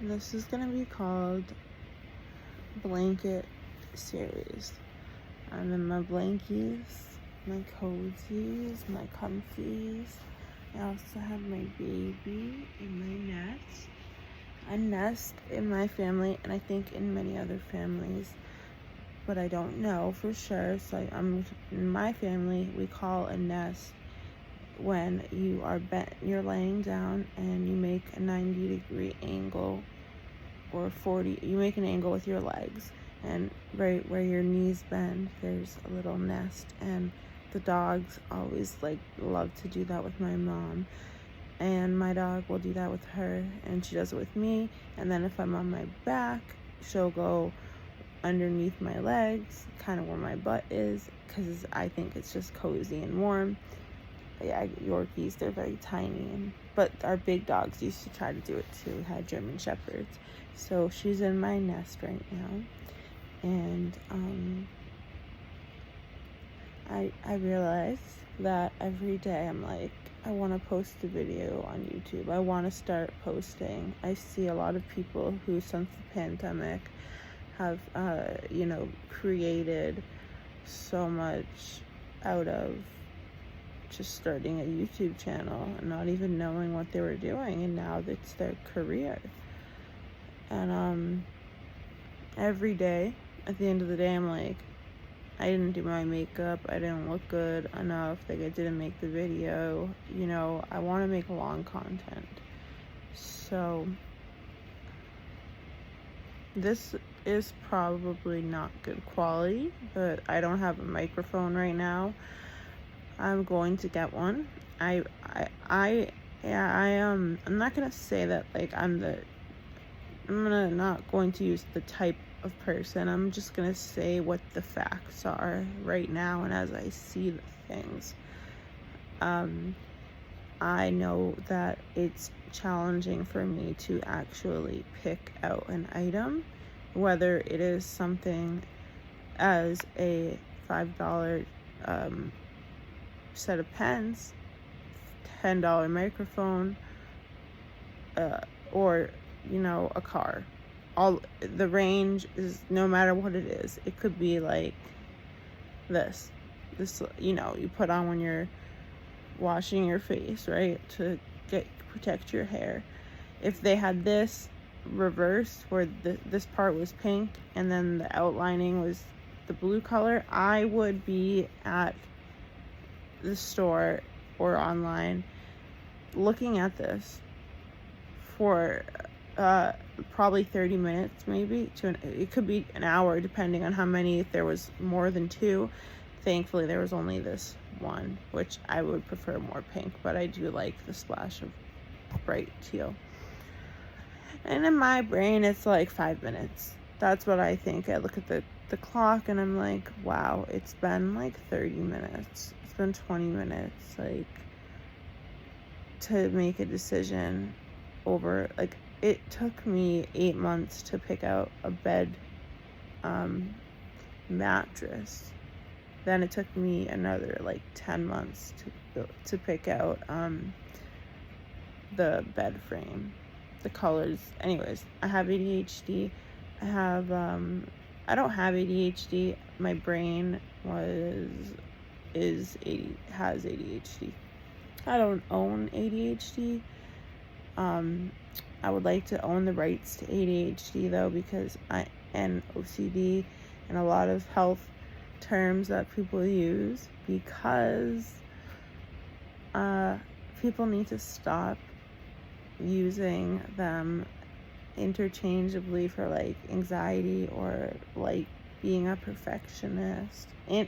This is gonna be called Blanket Series. I'm in my blankies, my cozies, my comfies. I also have my baby in my nest. A nest in my family, and I think in many other families, but I don't know for sure. So in my family, we call a nest when you're laying down and you make a 90-degree angle, or 40, you make an angle with your legs, and right where your knees bend, there's a little nest. And the dogs always love to do that with my mom, and my dog will do that with her, and she does it with me. And then if I'm on my back, she'll go underneath my legs, kind of where my butt is, because I think it's just cozy and warm. Yeah, Yorkies, they're very tiny, but our big dogs used to try to do it too. We had German Shepherds. So she's in my nest right now, and I realized that every day I'm like, I want to post a video on YouTube. I want to start posting. I see a lot of people who, since the pandemic, have created so much out of just starting a YouTube channel and not even knowing what they were doing, and now it's their career. And every day at the end of the day, I'm like, I didn't do my makeup, I didn't look good enough, I didn't make the video. I want to make long content. So this is probably not good quality, but I don't have a microphone right now. I'm going to get one. I'm not gonna say that I'm not going to use the type of person. I'm just gonna say what the facts are right now and as I see the things. I know that it's challenging for me to actually pick out an item, whether it is something as a $5 set of pens, $10 microphone, or a car. All the range is, no matter what it is. It could be like this you put on when you're washing your face, right, to protect your hair. If they had this reversed, where this part was pink and then the outlining was the blue color, I would be at the store or online looking at this for probably 30 minutes, maybe it could be an hour, depending on how many. If there was more than two, thankfully there was only this one, which I would prefer more pink, but I do like the splash of bright teal. And in my brain, it's like 5 minutes. That's what I think. I look at the clock and I'm like, wow, it's been like 30 minutes. It's been 20 minutes, to make a decision over, it took me 8 months to pick out a bed mattress. Then it took me another 10 months to pick out the bed frame, the colors. Anyways, I have ADHD. I don't have ADHD. My brain has ADHD. I don't own ADHD. I would like to own the rights to ADHD though, because and OCD and a lot of health terms that people use, because people need to stop using them interchangeably for anxiety or being a perfectionist. And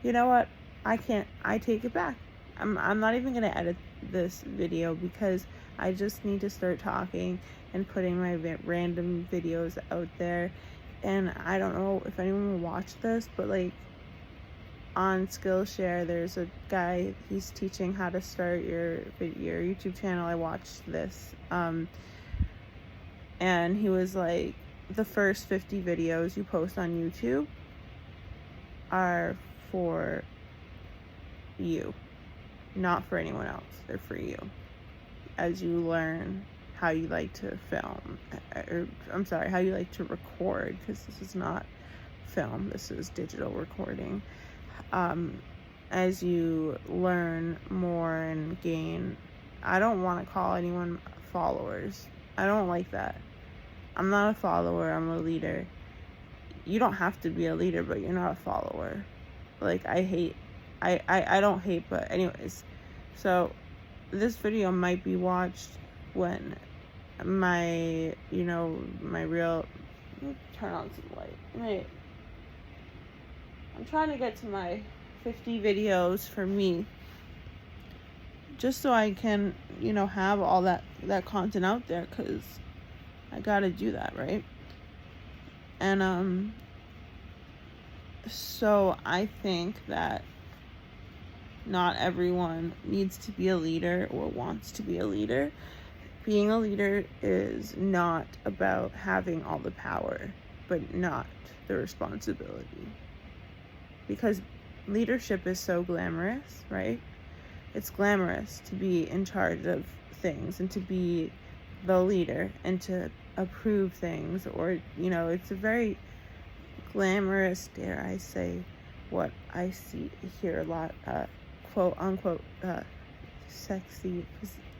you know what? I take it back. I'm not even gonna edit this video, because I just need to start talking and putting my random videos out there. And I don't know if anyone will watch this, but on Skillshare, there's a guy, he's teaching how to start your YouTube channel. I watched this, and he was like, the first 50 videos you post on YouTube are for you, not for anyone else. They're for you, as you learn how you like to film, or I'm sorry, how you like to record, because this is not film, this is digital recording. As you learn more and gain, I don't want to call anyone followers. I don't like that. I'm not a follower, I'm a leader. You don't have to be a leader, but you're not a follower. Like, I don't hate, but anyways. So, this video might be watched when my real, turn on some light. Wait. I'm trying to get to my 50 videos for me, just so I can, have all that content out there, because I gotta do that, right? And so I think that not everyone needs to be a leader or wants to be a leader. Being a leader is not about having all the power, but not the responsibility. Because leadership is so glamorous, right? It's glamorous to be in charge of things and to be the leader and to approve things, or, it's a very glamorous, dare I say, what I hear a lot, quote unquote, sexy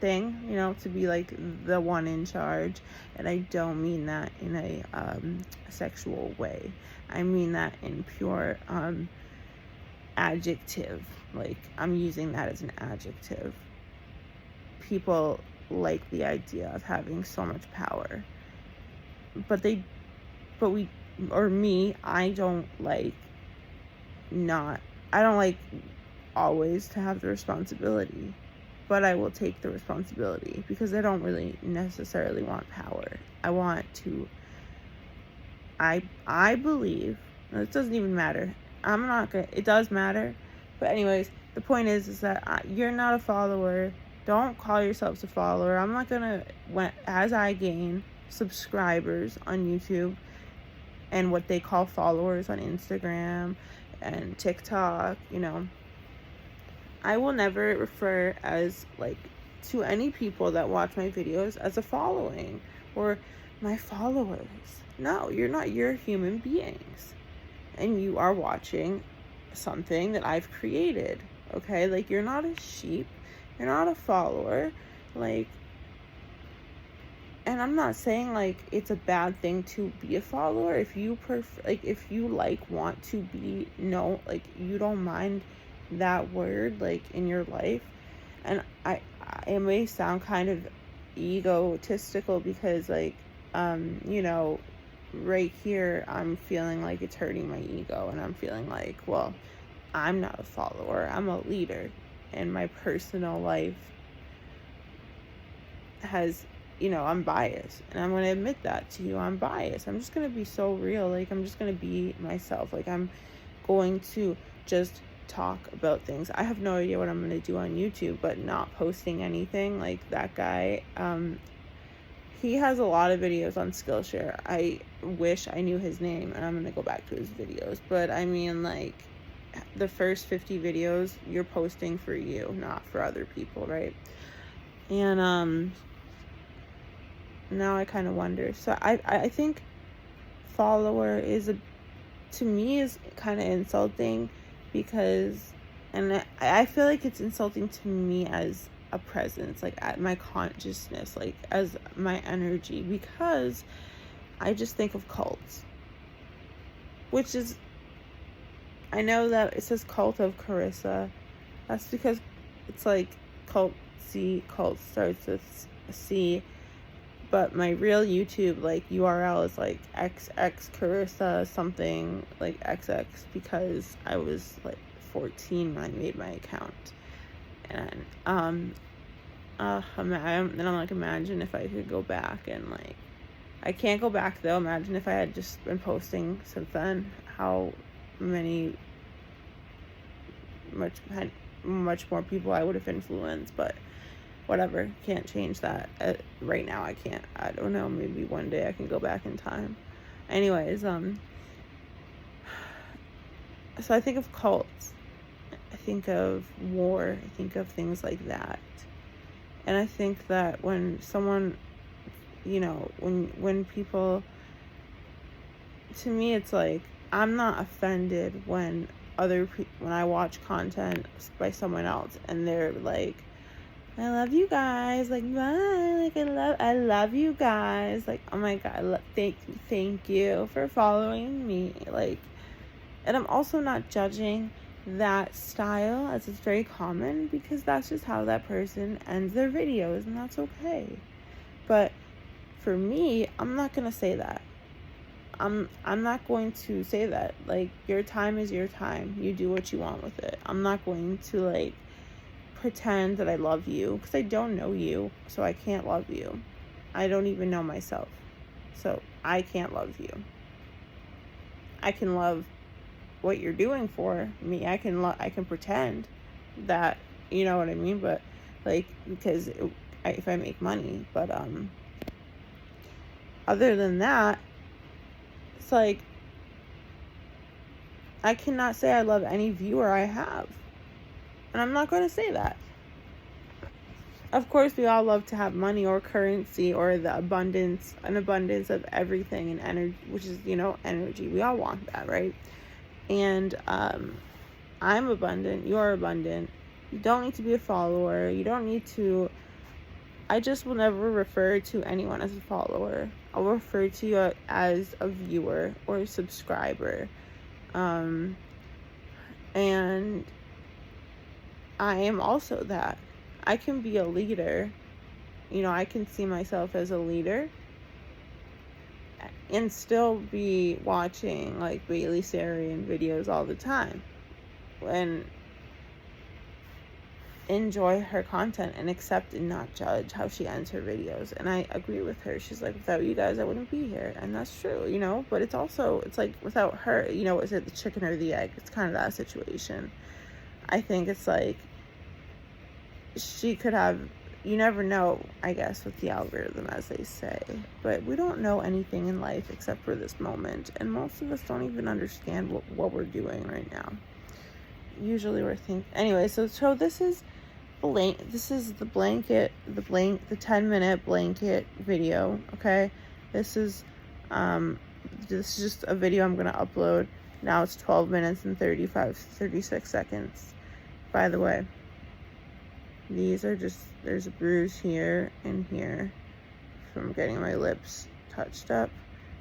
thing, to be like the one in charge. And I don't mean that in a sexual way. I mean that in pure adjective. Like, I'm using that as an adjective. People like the idea of having so much power, I don't like always to have the responsibility, but I will take the responsibility because I don't really necessarily want power. I believe, it doesn't even matter. It does matter. But anyways, the point is that you're not a follower. Don't call yourselves a follower. I'm not gonna, as I gain subscribers on YouTube and what they call followers on Instagram and TikTok, I will never refer to any people that watch my videos as a following or my followers. No, you're not. You're human beings, and you are watching something that I've created. Okay, like, you're not a sheep, you're not a follower, and I'm not saying it's a bad thing to be a follower. If you want to be you don't mind that word in your life. And it may sound kind of egotistical because right here I'm feeling like it's hurting my ego, and I'm feeling like, well, I'm not a follower, I'm a leader, and my personal life has, I'm biased, and I'm going to admit that to you. I'm biased. I'm just going to be so real. I'm just going to be myself. I'm going to just talk about things. I have no idea what I'm going to do on YouTube, but not posting anything. That guy, he has a lot of videos on Skillshare. I wish I knew his name, and I'm going to go back to his videos. But I mean, the first 50 videos you're posting for you, not for other people, right? And now I kind of wonder. So I think follower to me is kind of insulting, because, and I feel like it's insulting to me as a presence, at my consciousness, as my energy, because I just think of cults, which is, I know that it says cult of Carissa. That's because it's cult starts with a C, but my real YouTube URL is XX Carissa something XX, because I was 14 when I made my account. And then I'm imagine if I could go back, and I can't go back though. Imagine if I had just been posting since then, how much more people I would have influenced. But whatever, can't change that. Right now I can't. I don't know, maybe one day I can go back in time. Anyways, so I think of cults, I think of war, I think of things like that. And I think that when someone you know, when people, to me, it's like, I'm not offended when when I watch content by someone else and they're like, I love you guys, like, bye, like, I love you guys, like, oh my god, thank you for following me, like. And I'm also not judging that style, as it's very common, because that's just how that person ends their videos, and that's okay. But for me, I'm not gonna say that. I'm not going to say that. Like, your time is your time. You do what you want with it. I'm not going to, like, pretend that I love you, because I don't know you, so I can't love you. I don't even know myself, so I can't love you. I can love what you're doing for me. I can pretend that, you know what I mean, but, like, because if I make money, but other than that, it's like, I cannot say I love any viewer I have, and I'm not going to say that. Of course, we all love to have money or currency or an abundance of everything and energy, which is, you know, energy. We all want that, right? And I'm abundant. You're abundant. You don't need to be a follower. You don't need to. I just will never refer to anyone as a follower. I'll refer to you as a viewer or a subscriber. And I am also that. I can be a leader. You know, I can see myself as a leader and still be watching, like, Bailey Sarian videos all the time and enjoy her content and accept and not judge how she ends her videos. And I agree with her. She's like, without you guys, I wouldn't be here. And that's true, you know, but it's also, it's like, without her, you know, is it the chicken or the egg? It's kind of that situation. I think it's like, she could have, you never know, I guess, with the algorithm, as they say. But we don't know anything in life except for this moment. And most of us don't even understand what we're doing right now. Usually we're thinking, anyway, so this is the 10-minute blanket video, okay? This is just a video I'm gonna upload. Now it's 12 minutes and 36 seconds. By the way, these are just, there's a bruise here and here from getting my lips touched up.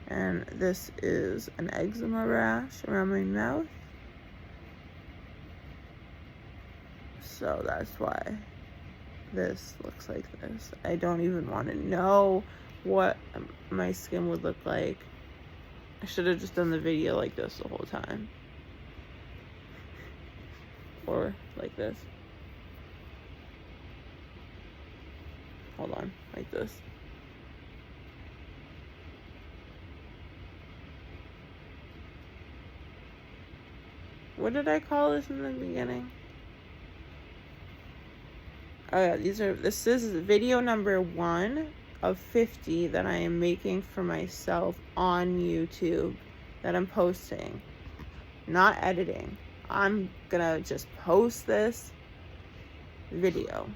And this is an eczema rash around my mouth. So that's why this looks like this. I don't even want to know what my skin would look like. I should have just done the video like this the whole time. Or like this. Hold on, like this. What did I call this in the beginning? Oh yeah, this is video number 1 of 50 that I am making for myself on YouTube that I'm posting. Not editing. I'm gonna just post this video.